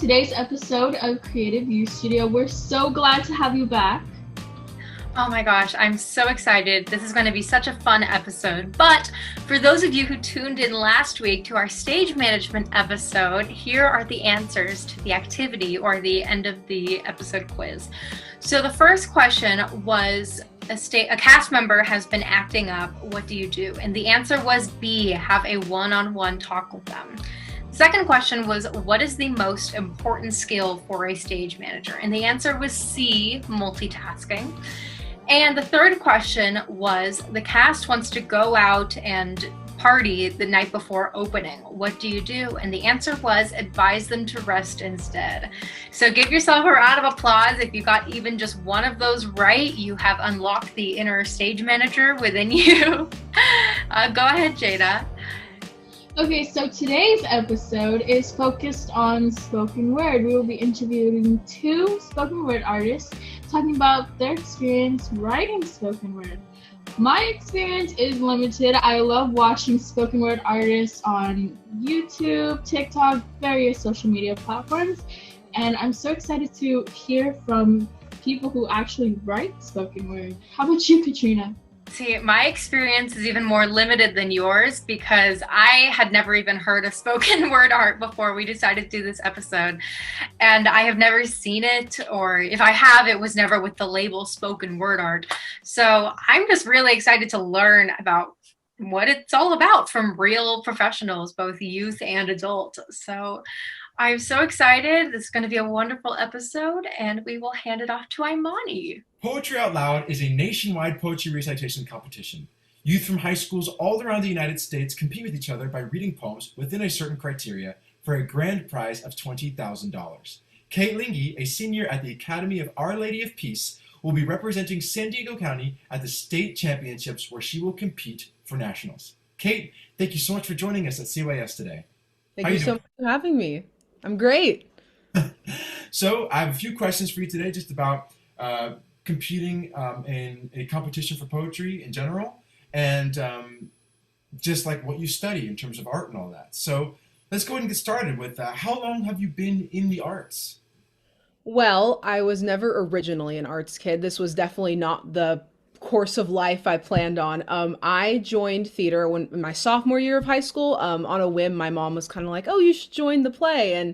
today's episode of Creative U Studio. We're so glad to have you back. Oh my gosh, I'm so excited. This is going to be such a fun episode. But for those of you who tuned in last week to our stage management episode, here are the answers to the activity or the end of the episode quiz. So the first question was, a cast member has been acting up. What do you do? And the answer was B, have a one-on-one talk with them. The second question was, what is the most important skill for a stage manager? And the answer was C, multitasking. And the third question was, the cast wants to go out and party the night before opening. What do you do? And the answer was, advise them to rest instead. So give yourself a round of applause. If you got even just one of those right, you have unlocked the inner stage manager within you. Go ahead, Jada. Okay, so today's episode is focused on spoken word. We will be interviewing two spoken word artists talking about their experience writing spoken word. My experience is limited. I love watching spoken word artists on YouTube, TikTok, various social media platforms, and I'm so excited to hear from people who actually write spoken word. How about you, Katrina? See, my experience is even more limited than yours because I had never even heard of spoken word art before we decided to do this episode. And I have never seen it, or if I have, it was never with the label spoken word art. So I'm just really excited to learn about what it's all about from real professionals, both youth and adult. So I'm so excited. This is going to be a wonderful episode, and we will hand it off to Imahni. Poetry Out Loud is a nationwide poetry recitation competition. Youth from high schools all around the United States compete with each other by reading poems within a certain criteria for a grand prize of $20,000. Kate Linggi, a senior at the Academy of Our Lady of Peace, will be representing San Diego County at the state championships where she will compete for nationals. Kate, thank you so much for joining us at CYS today. Thank you so much for having me. I'm great. So I have a few questions for you today just about competing in a competition for poetry in general, and just like what you study in terms of art and all that. So let's go ahead and get started with how long have you been in the arts? Well, I was never originally an arts kid. This was definitely not the course of life I planned on. I joined theater in my sophomore year of high school. On a whim, my mom was kind of like, "Oh, you should join the play." And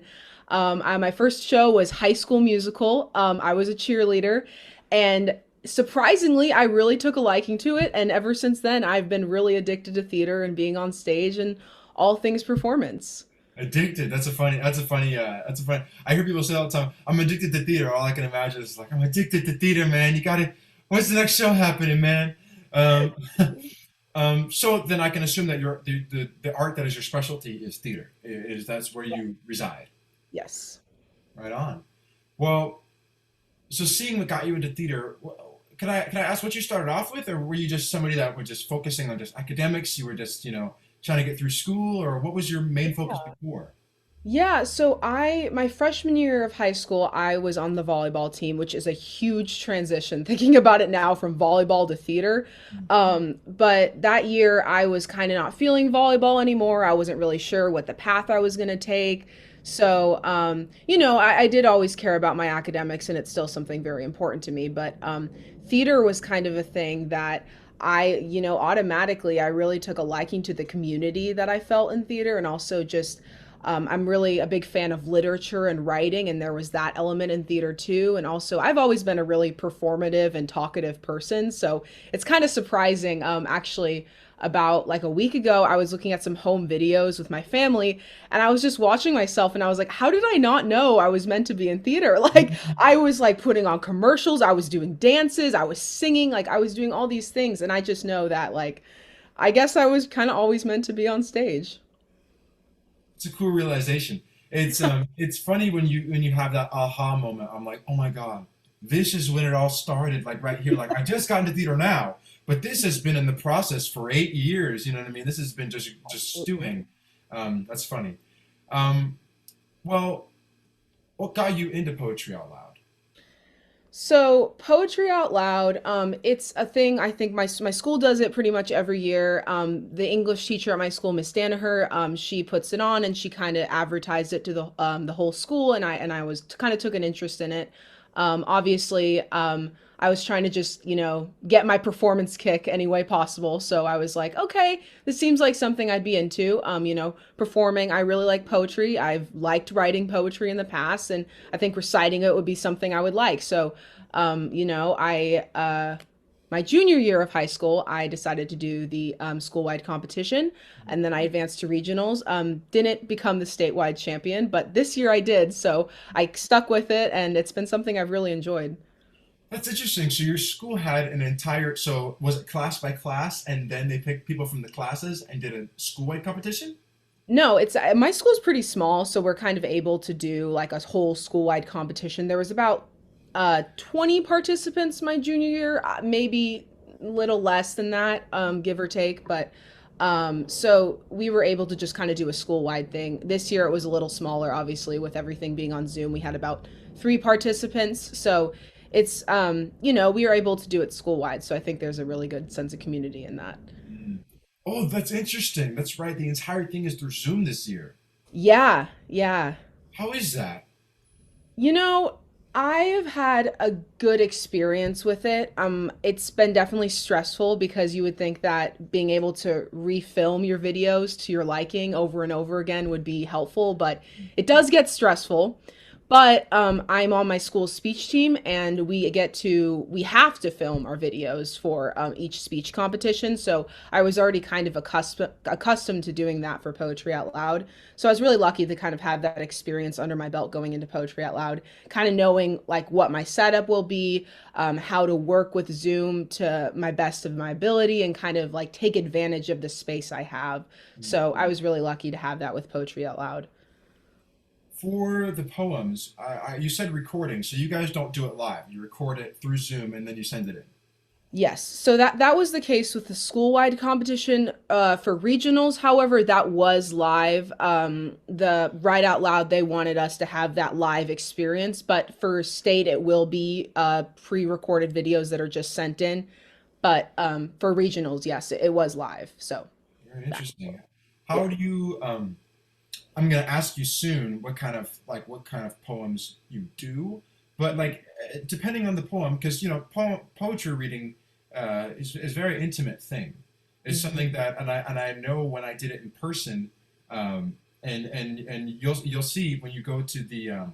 my first show was High School Musical. I was a cheerleader, and surprisingly, I really took a liking to it. And ever since then, I've been really addicted to theater and being on stage and all things performance. Addicted. That's a funny. I hear people say all the time, "I'm addicted to theater." All I can imagine is like, "I'm addicted to theater, man. You gotta. When's the next show happening, man?" Um, so then I can assume that the art that is your specialty is theater. That's where you reside. Yes. Right on. Well, so seeing what got you into theater, can I ask what you started off with, or were you just somebody that was just focusing on just academics? You were just trying to get through school, or what was your main focus before? Yeah, so my freshman year of high school, I was on the volleyball team, which is a huge transition thinking about it now from volleyball to theater. But that year I was kind of not feeling volleyball anymore. I wasn't really sure what the path I was going to take. So, I did always care about my academics, and it's still something very important to me. But theater was kind of a thing that automatically I really took a liking to the community that I felt in theater, and also just I'm really a big fan of literature and writing, and there was that element in theater too. And also, I've always been a really performative and talkative person, so it's kind of surprising. Actually, about like a week ago, I was looking at some home videos with my family, and I was just watching myself, and I was like, "How did I not know I was meant to be in theater?" Like, I was like putting on commercials, I was doing dances, I was singing, like I was doing all these things, and I just know that like, I guess I was kind of always meant to be on stage. It's a cool realization. It's funny when you have that aha moment. I'm like, oh my god, this is when it all started. Like right here, like I just got into theater now, but this has been in the process for 8 years. You know what I mean? This has been just stewing. That's funny. Um, well, what got you into poetry out loud? So poetry out loud, it's a thing. I think my school does it pretty much every year. The English teacher at my school, Miss Danaher, she puts it on and she kind of advertised it to the whole school, and I was kind of took an interest in it. Obviously, I was trying to just get my performance kick any way possible. So I was like, okay, this seems like something I'd be into. Performing. I really like poetry. I've liked writing poetry in the past, and I think reciting it would be something I would like. So, I my junior year of high school, I decided to do the school-wide competition, and then I advanced to regionals. Didn't become the statewide champion, but this year I did. So I stuck with it, and it's been something I've really enjoyed. That's interesting. So your school had an entire, so was it class by class, and then they picked people from the classes and did a school-wide competition? No, it's my school's pretty small, so we're kind of able to do like a whole school-wide competition. There was about 20 participants my junior year, maybe a little less than that, give or take, but so we were able to just kind of do a school-wide thing. This year it was a little smaller, obviously, with everything being on Zoom. We had about 3 participants, so it's we were able to do it school-wide, so I think there's a really good sense of community in that. Mm. Oh, that's interesting. That's right. The entire thing is through Zoom this year. Yeah, yeah. How is that? You know, I have had a good experience with it. It's been definitely stressful because you would think that being able to refilm your videos to your liking over and over again would be helpful, but it does get stressful. But I'm on my school's speech team, and we have to film our videos for each speech competition. So I was already kind of accustomed to doing that for Poetry Out Loud. So I was really lucky to kind of have that experience under my belt going into Poetry Out Loud, kind of knowing like what my setup will be, how to work with Zoom to my best of my ability, and kind of like take advantage of the space I have. So I was really lucky to have that with Poetry Out Loud. For the poems, you said recording, so you guys don't do it live. You record it through Zoom and then you send it in. Yes, so that was the case with the school-wide competition. For regionals, however, that was live. The Write Out Loud, they wanted us to have that live experience, but for state, it will be pre-recorded videos that are just sent in. But for regionals, yes, it was live. So Very that, interesting. yeah. How do you, I'm gonna ask you soon what kind of poems you do, but like depending on the poem, because poetry reading is a very intimate thing. It's something Mhm. that, and I know when I did it in person, and you'll see when you go to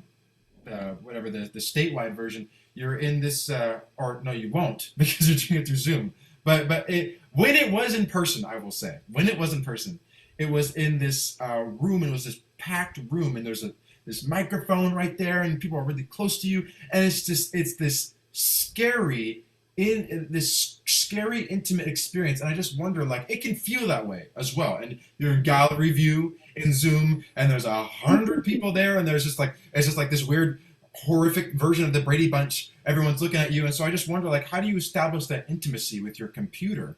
whatever the statewide version, you're in this or no, you won't because you're doing it through Zoom. But when it was in person, I will say when it was in person, it was in this room, and it was this packed room, and there's this microphone right there, and people are really close to you, and it's this this scary intimate experience, and I just wonder like it can feel that way as well, and you're in gallery view in Zoom, and there's 100 people there, and there's just like it's just like this weird horrific version of the Brady Bunch. Everyone's looking at you, and so I just wonder like how do you establish that intimacy with your computer?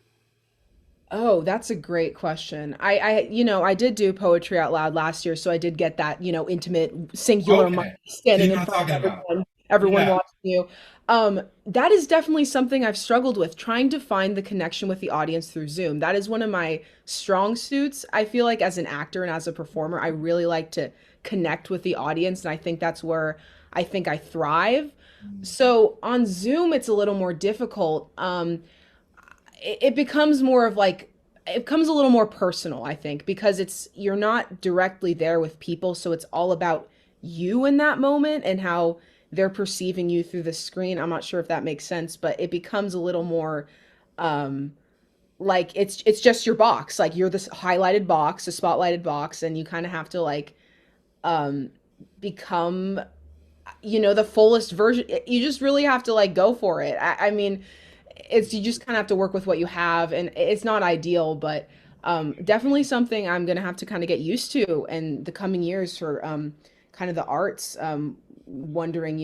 Oh, that's a great question. I did do Poetry Out Loud last year, so I did get that, intimate singular mic Okay, so you standing know in what I'm front of talking about. everyone Yeah. watching you. That is definitely something I've struggled with, trying to find the connection with the audience through Zoom. That is one of my strong suits. I feel like as an actor and as a performer, I really like to connect with the audience, and I think that's where I think I thrive. So on Zoom, it's a little more difficult. It becomes more of like it becomes a little more personal, I think, because you're not directly there with people, so it's all about you in that moment and how they're perceiving you through the screen. I'm not sure if that makes sense, but it becomes a little more um like it's just your box. Like you're this highlighted box, a spotlighted box, and you kind of have to like um become the fullest version. You just really have to like go for it. I mean, it's you just kind of have to work with what you have, and it's not ideal, but definitely something I'm gonna have to kind of get used to in the coming years for kind of the arts. Wondering,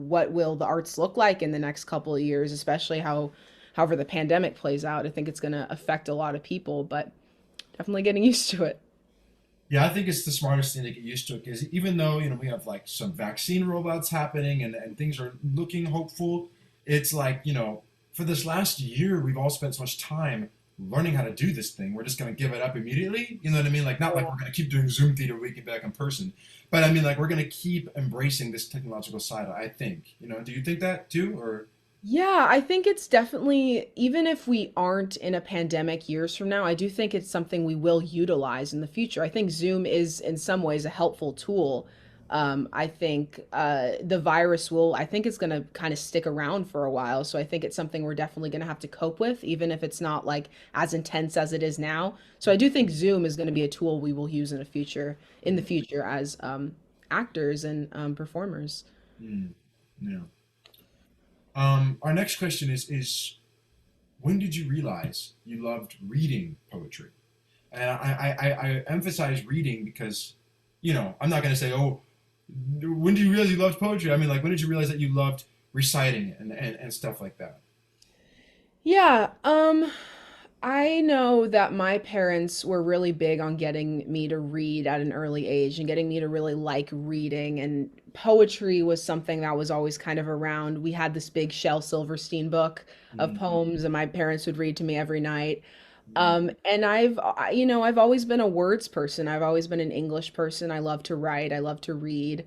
what will the arts look like in the next couple of years, especially however the pandemic plays out. I think it's gonna affect a lot of people, but definitely getting used to it. Yeah, I think it's the smartest thing to get used to it because even though, we have like some vaccine rollouts happening and things are looking hopeful, it's like, for this last year, we've all spent so much time learning how to do this thing. We're just going to give it up immediately. You know what I mean? Like, not like we're going to keep doing Zoom theater we get back in person, but I mean, like, we're going to keep embracing this technological side, I think. Do you think that too? Or, Yeah, I think it's definitely, even if we aren't in a pandemic years from now, I do think it's something we will utilize in the future. I think Zoom is, in some ways, a helpful tool. I think the virus will, I think it's going to kind of stick around for a while. So I think it's something we're definitely going to have to cope with, even if it's not like as intense as it is now. So I do think Zoom is going to be a tool we will use in the future as actors and performers. mm, yeah. Our next question is when did you realize you loved reading poetry? And I emphasize reading because, I'm not going to say, oh, when did you realize you loved poetry? I mean, like, when did you realize that you loved reciting it and stuff like that? Yeah, I know that my parents were really big on getting me to read at an early age and getting me to really like reading, and poetry was something that was always kind of around. We had this big Shel Silverstein book of Mm, poems, and my parents would read to me every night. mm, And I've always been a words person. I've always been an English person. I love to write. I love to read.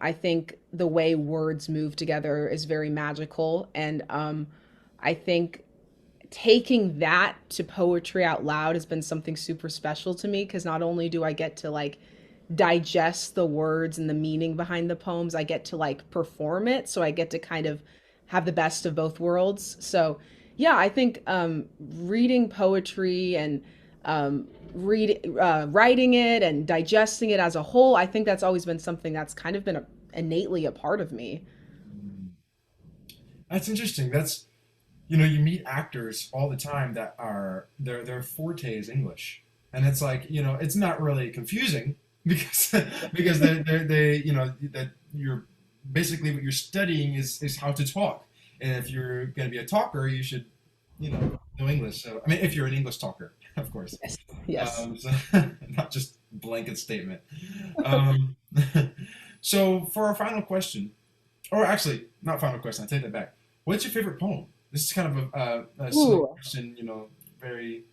I think the way words move together is very magical, and I think taking that to poetry out loud has been something super special to me because not only do I get to like digest the words and the meaning behind the poems, I get to like perform it. So I get to kind of have the best of both worlds. So yeah, I think reading poetry and writing it and digesting it as a whole, I think that's always been something that's kind of been innately a part of me. mm. That's interesting. You meet actors all the time that are their forte is English, and it's like it's not really confusing because because that you're basically what you're studying is how to talk, and if you're going to be a talker, you should know English. So I mean, if you're an English talker, of course. Yes. Yes. So not just blanket statement. Um, so for our final question, or actually not final question, I take that back. What's your favorite poem? This is kind of a silly Ooh. question, very.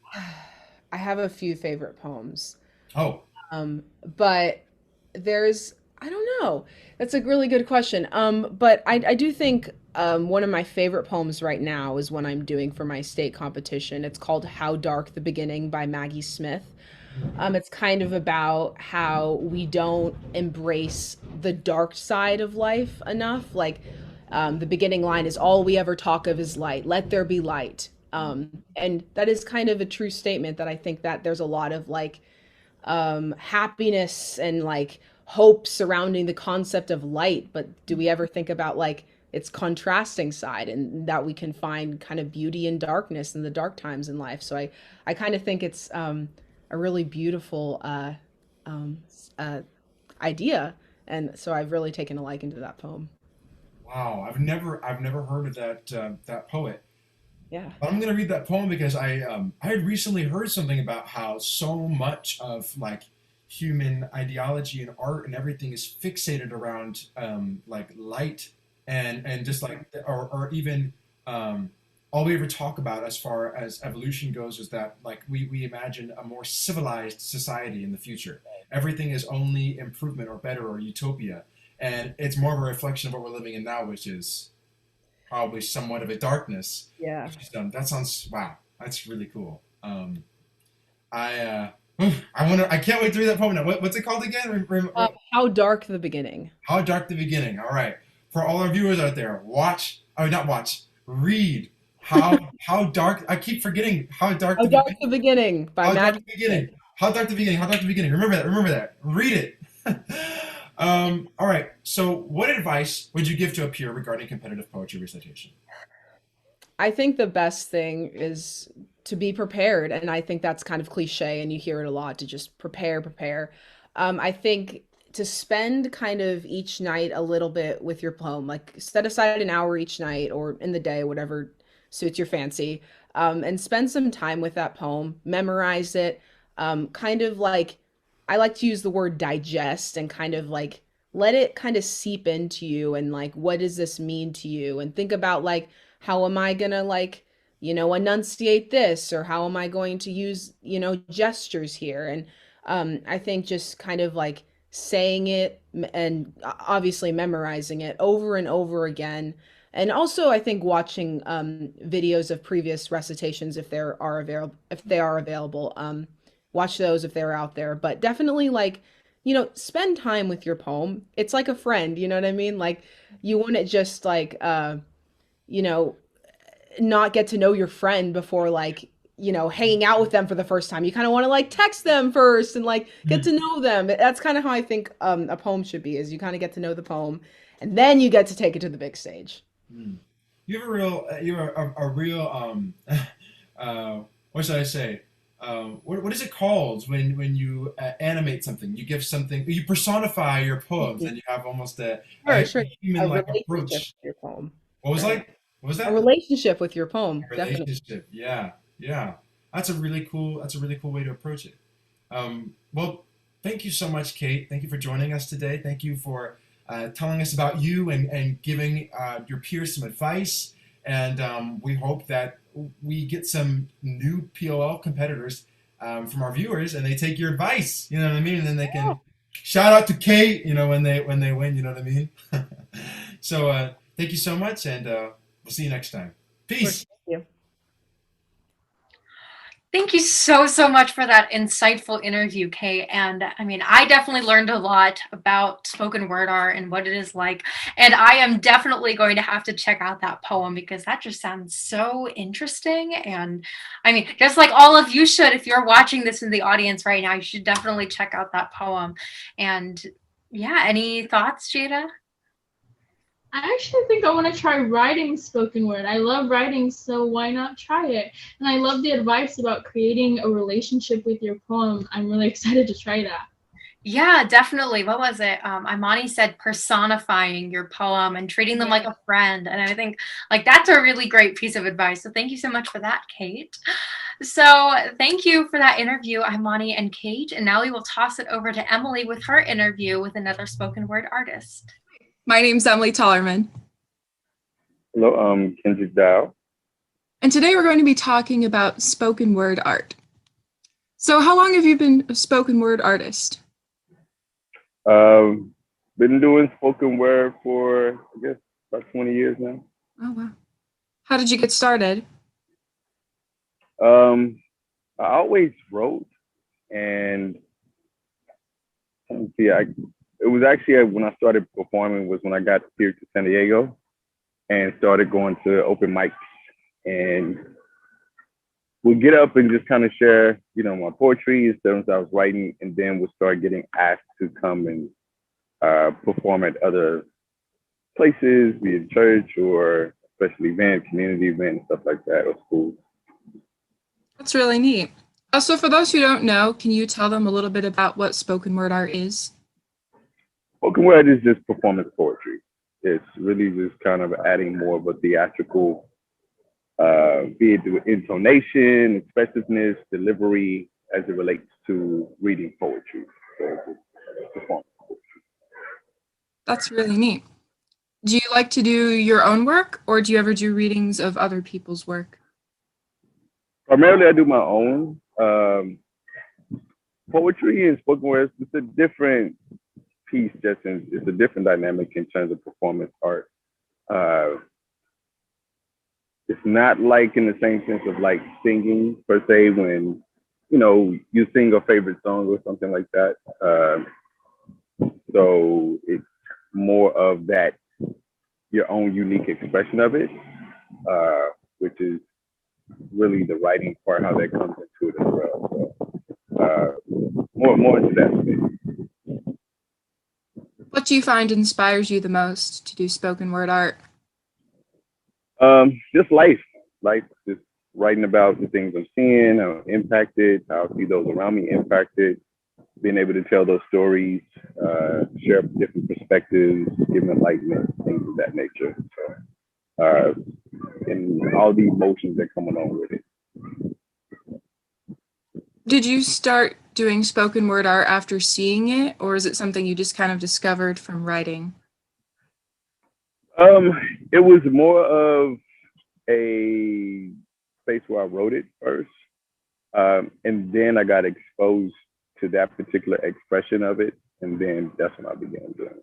I have a few favorite poems. Oh, Um, but there's, I don't know. That's a really good question. But I do think one of my favorite poems right now is one I'm doing for my state competition. It's called How Dark the Beginning by Maggie Smith. It's kind of about how we don't embrace the dark side of life enough. Like, the beginning line is, all we ever talk of is light. Let there be light. And that is kind of a true statement that I think that there's a lot of like happiness and like hope surrounding the concept of light. But do we ever think about like its contrasting side and that we can find kind of beauty in darkness in the dark times in life? So I kind of think it's a really beautiful uh, idea. And so I've really taken a liking to that poem. wow! I've never heard of that poet. Yeah. But I'm gonna read that poem because I had recently heard something about how so much of like human ideology and art and everything is fixated around like light and just like or even um, all we ever talk about as far as evolution goes is that like we imagine a more civilized society in the future. Everything is only improvement or better or utopia, and it's more of a reflection of what we're living in now, which is probably somewhat of a darkness. Yeah. That sounds wow. That's really cool. I I want to. I can't wait to read that poem now. What's it called again? How Dark the Beginning. How dark the beginning. All right, for all our viewers out there, watch. Oh, not watch. Read. How dark. I keep forgetting how dark How the Dark beginning. the Beginning by How dark Maggie the Smith. beginning. How dark the beginning. How dark the beginning. Remember that. Remember that. Read it. All right. So, what advice would you give to a peer regarding competitive poetry recitation? I think the best thing is to be prepared, and I think that's kind of cliche, and you hear it a lot to just prepare, prepare. I think to spend kind of each night a little bit with your poem, like set aside an hour each night or in the day, whatever suits your fancy, and spend some time with that poem, memorize it, kind of like I like to use the word digest and kind of like let it kind of seep into you and like what does this mean to you and think about like how am I gonna like enunciate this or how am I going to use gestures here and I think just kind of like saying it and obviously memorizing it over and over again and also I think watching videos of previous recitations if they are available watch those if they're out there but definitely like spend time with your poem. It's like a friend, you know what I mean? Like you wouldn't just like you know not get to know your friend before like hanging out with them for the first time. You kind of want to like text them first and like get to know them. That's kind of how I think a poem should be, is you kind of get to know the poem and then you get to take it to the big stage. Mm. You have a real what should I say? What is it called when you animate something? You give something, you personify your poems, and you have almost a Sure. A human-like relationship approach. with your poem. What was Right. like? What was A that? relationship with your poem, definitely. Relationship. Yeah, yeah. That's a really cool way to approach it. Well, thank you so much, Kate. Thank you for joining us today. Thank you for telling us about you and giving your peers some advice. And we hope that we get some new POL competitors from our viewers, and they take your advice. You know what I mean? And then they Yeah, can shout out to Kate. When they win. You know what I mean? So thank you so much, and we'll see you next time. of course. Peace. Thank you. Thank you so, so much for that insightful interview, Kay. And I mean, I definitely learned a lot about spoken word art and what it is like. And I am definitely going to have to check out that poem because that just sounds so interesting. And I mean, just like all of you should, if you're watching this in the audience right now, you should definitely check out that poem. And yeah, any thoughts, Jada? I actually think I want to try writing spoken word. I love writing, so why not try it? And I love the advice about creating a relationship with your poem. I'm really excited to try that. Yeah, definitely. What was it? Imahni said personifying your poem and treating them like a friend. And I think like that's a really great piece of advice. So thank you so much for that, Kate. So thank you for that interview, Imahni and Kate. And now we will toss it over to Emily with her interview with another spoken word artist. My name's Emily Talerman. Hello, Kendrick. And today we're going to be talking about spoken word art. So how long have you been a spoken word artist? Been doing spoken word for, I guess, about 20 years now. Oh, wow. How did you get started? I always wrote, and it was actually when I started performing was when I got here to San Diego and started going to open mics, and would get up and just kind of share, my poetry and things I was writing, and then would start getting asked to come and perform at other places, be it church or special event, community event, stuff like that, or schools. That's really neat. So for those who don't know, can you tell them a little bit about what spoken word art is? Spoken word is just performance poetry. It's really just kind of adding more of a theatrical, be it the intonation, expressiveness, delivery, as it relates to reading poetry. So it's performance. That's really neat. Do you like to do your own work, or do you ever do readings of other people's work? Primarily, I do my own. Poetry and spoken word, it's a different piece, it's a different dynamic in terms of performance art. It's not like in the same sense of like singing per se, when, you sing a favorite song or something like that. So it's more of that, your own unique expression of it, which is really the writing part, how that comes into it as well. So, more into that space. What do you find inspires you the most to do spoken word art? Just life, just writing about the things I'm seeing, how I'm impacted, how I see those around me impacted, being able to tell those stories, share different perspectives, give enlightenment, things of that nature. So, and all the emotions that come along with it. Did you start doing spoken word art after seeing it, or is it something you just kind of discovered from writing? It was more of a space where I wrote it first. And then I got exposed to that particular expression of it. And then that's when I began doing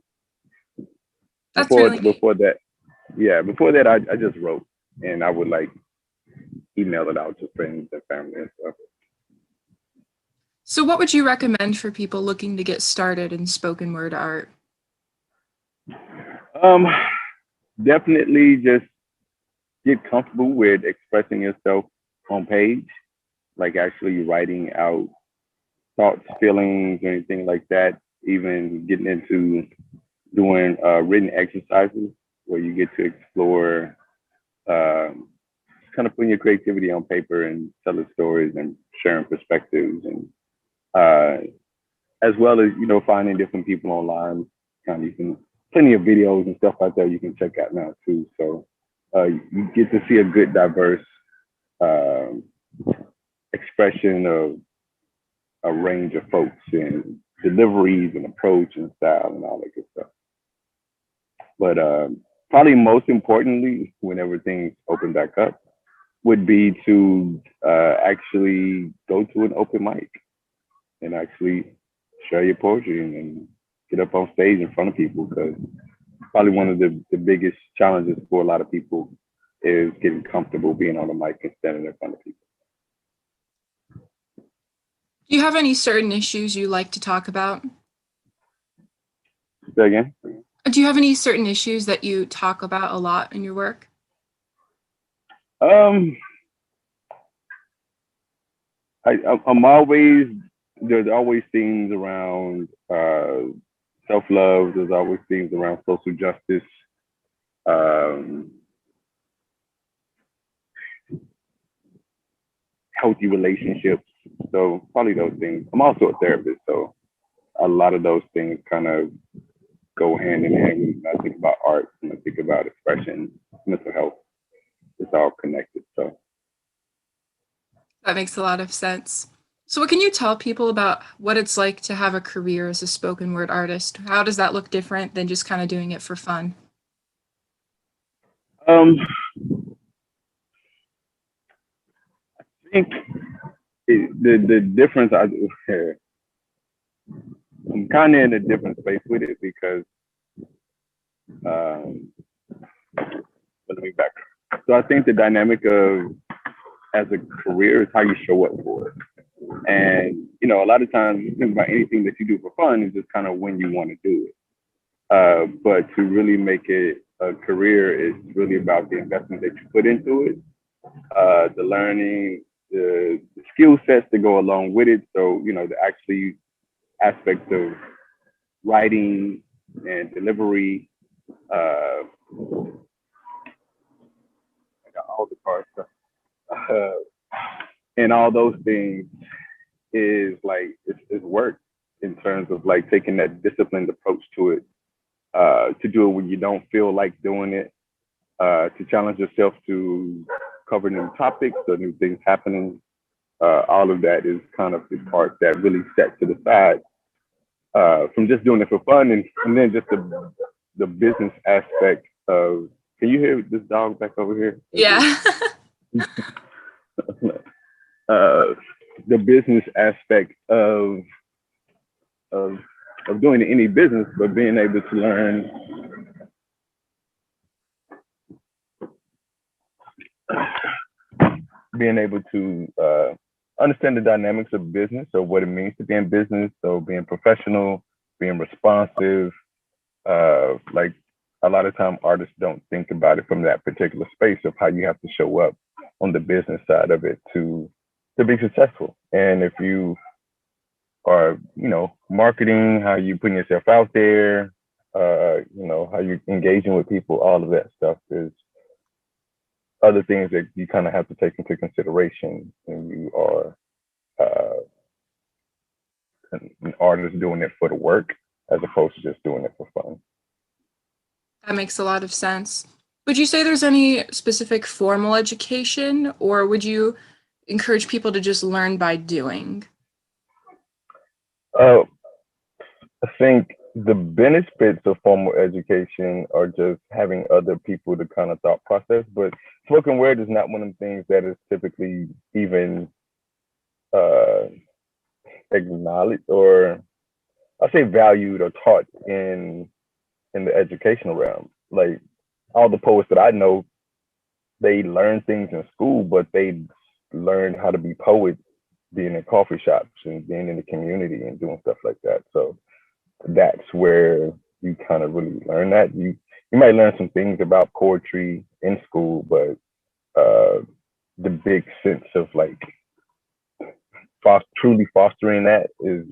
it. That's really Before that, I just wrote, and I would like email it out to friends and family and stuff. So what would you recommend for people looking to get started in spoken word art? Definitely just get comfortable with expressing yourself on page, like actually writing out thoughts, feelings, or anything like that. Even getting into doing written exercises where you get to explore, kind of putting your creativity on paper and telling stories and sharing perspectives, and as well as, you know, finding different people online. Kind of, you can plenty of videos and stuff out there you can check out now too. So you get to see a good diverse expression of a range of folks and deliveries and approach and style and all that good stuff. But probably most importantly, whenever things open back up, would be to actually go to an open mic and actually share your poetry and get up on stage in front of people, because probably one of the biggest challenges for a lot of people is getting comfortable being on a mic and standing in front of people. Do you have any certain issues you like to talk about? Say again? Do you have any certain issues that you talk about a lot in your work? I'm always, there's always themes around self-love. There's always themes around social justice. Healthy relationships. So probably those things. I'm also a therapist, so a lot of those things kind of go hand in hand when I think about art, when I think about expression, mental health. It's all connected. So That makes a lot of sense. So what can you tell people about what it's like to have a career as a spoken word artist? How does that look different than just kind of doing it for fun? I think the difference, I'm kind of in a different space with it because, let me back. So I think the dynamic of as a career is how you show up for it. And, you know, a lot of times you think about anything that you do for fun is just kind of when you want to do it. But to really make it a career is really about the investment that you put into it, the learning, the skill sets that go along with it. So, you know, the actually aspects of writing and delivery, I got all the car stuff. And all those things is like, it's work in terms of like taking that disciplined approach to it, to do it when you don't feel like doing it, to challenge yourself to cover new topics or new things happening. All of that is kind of the part that really set to the side from just doing it for fun, and then just the business aspect of, can you hear this dog back over here? Yeah. The business aspect of doing any business, but being able to learn understand the dynamics of business, so what it means to be in business, so being professional, being responsive. Like a lot of time artists don't think about it from that particular space of how you have to show up on the business side of it to be successful. And if you are, you know, marketing, how you putting yourself out there, you know, how you're engaging with people, all of that stuff is other things that you kind of have to take into consideration when you are an artist doing it for the work, as opposed to just doing it for fun. That makes a lot of sense. Would you say there's any specific formal education, or would you encourage people to just learn by doing? Uh, I think the benefits of formal education are just having other people to kind of thought process, but spoken word is not one of the things that is typically even uh, acknowledged, or I say valued or taught in the educational realm. Like all the poets that I know, they learn things in school, but they learned how to be poets being in coffee shops and being in the community and doing stuff like that. So that's where you kind of really learn that. You might learn some things about poetry in school, but the big sense of like truly fostering that is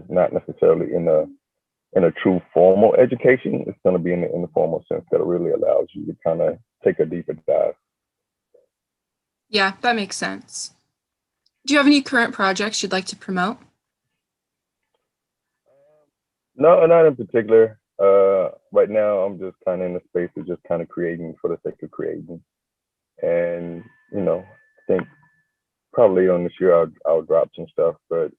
not necessarily in a true formal education. It's going to be in the informal sense that it really allows you to kind of take a deeper dive. Yeah, that makes sense. Do you have any current projects you'd like to promote? No, not in particular. Right now, I'm just kind of in the space of just kind of creating for the sake of creating. And, I think probably on this year, I'll drop some stuff. But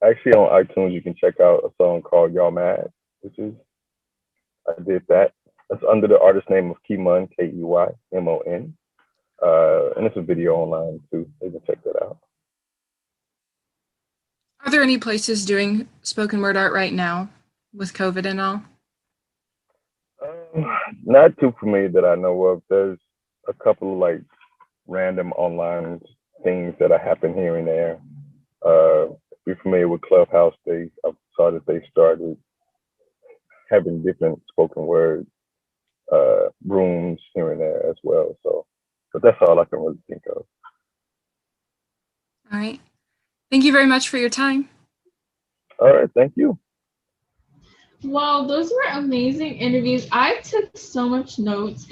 actually on iTunes, you can check out a song called Y'all Mad, I did that. That's under the artist name of Keymon, Keymon. And it's a video online too. You can check that out. Are there any places doing spoken word art right now with COVID and all? Not too familiar that I know of. There's a couple of like random online things that are happening here and there. If you're familiar with Clubhouse, I saw that they started having different spoken word rooms here and there as well. So, but that's all I can really think of. All right. Thank you very much for your time. All right. Thank you. Wow, those were amazing interviews. I took so much notes.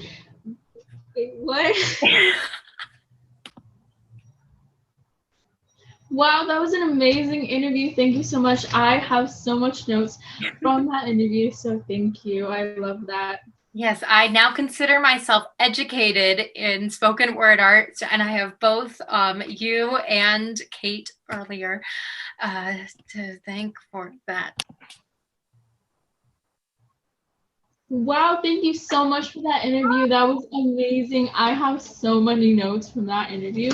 Wait, what? Wow, that was an amazing interview. Thank you so much. I have so much notes from that interview, so thank you. I love that. Yes, I now consider myself educated in spoken word art, and I have both you and Kate earlier to thank for that. Wow, thank you so much for that interview. That was amazing. I have so many notes from that interview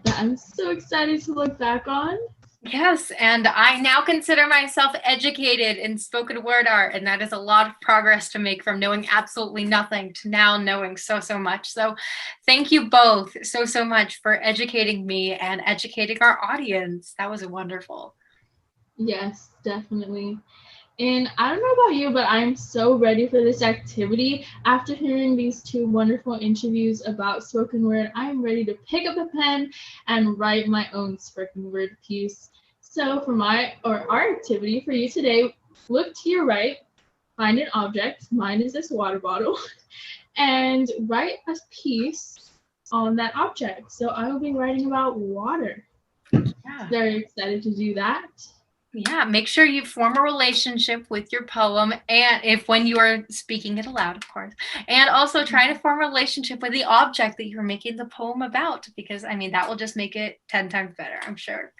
that I'm so excited to look back on. Yes, and I now consider myself educated in spoken word art, and that is a lot of progress to make from knowing absolutely nothing to now knowing so much. So thank you both so much for educating me and educating our audience. That was wonderful. Yes, definitely. And I don't know about you, but I'm so ready for this activity. After hearing these two wonderful interviews about spoken word, I'm ready to pick up a pen and write my own spoken word piece. So for our activity for you today, look to your right, find an object, mine is this water bottle, and write a piece on that object. So I will be writing about water. Yeah. Very excited to do that. Yeah, make sure you form a relationship with your poem, and when you are speaking it aloud, of course, and also try to form a relationship with the object that you're making the poem about, because I mean that will just make it 10 times better, I'm sure.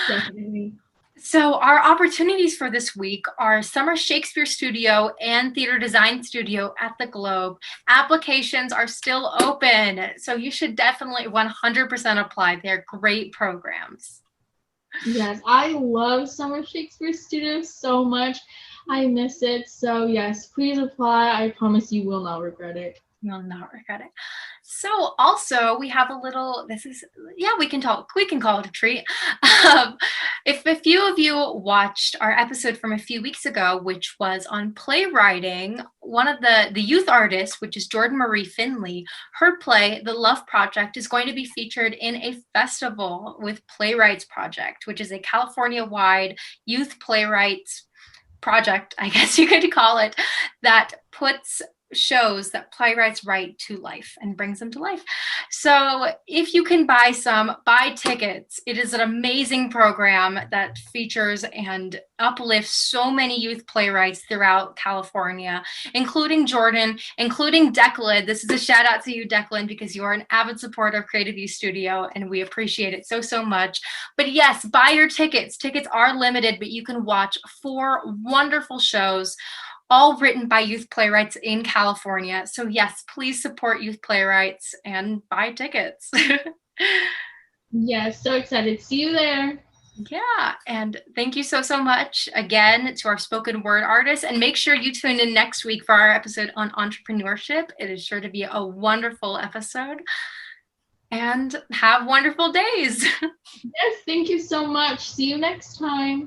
Definitely. So our opportunities for this week are Summer Shakespeare Studio and Theater Design Studio at the Globe. Applications are still open, so you should definitely 100% apply. They're great programs. Yes, I love Summer Shakespeare Studio so much. I miss it. So yes, please apply. I promise you will not regret it. You'll not regret it. So also we have a little, we can call it a treat. If a few of you watched our episode from a few weeks ago, which was on playwriting, one of the youth artists, which is Jordan Marie Finley, her play, The Love Project, is going to be featured in a festival with Playwrights Project, which is a California-wide youth playwrights project, I guess you could call it, that puts shows that playwrights write to life and brings them to life. So if you can buy some, buy tickets. It is an amazing program that features and uplifts so many youth playwrights throughout California, including Jordan, including Declan. This is a shout out to you, Declan, because you are an avid supporter of Creative Youth Studio, and we appreciate it so, so much. But yes, buy your tickets. Tickets are limited, but you can watch 4 wonderful shows, all written by youth playwrights in California. So yes, please support youth playwrights and buy tickets. Yes, so excited. See you there. Yeah, and thank you so, so much again to our spoken word artists. And make sure you tune in next week for our episode on entrepreneurship. It is sure to be a wonderful episode. And have wonderful days. Yes, thank you so much. See you next time.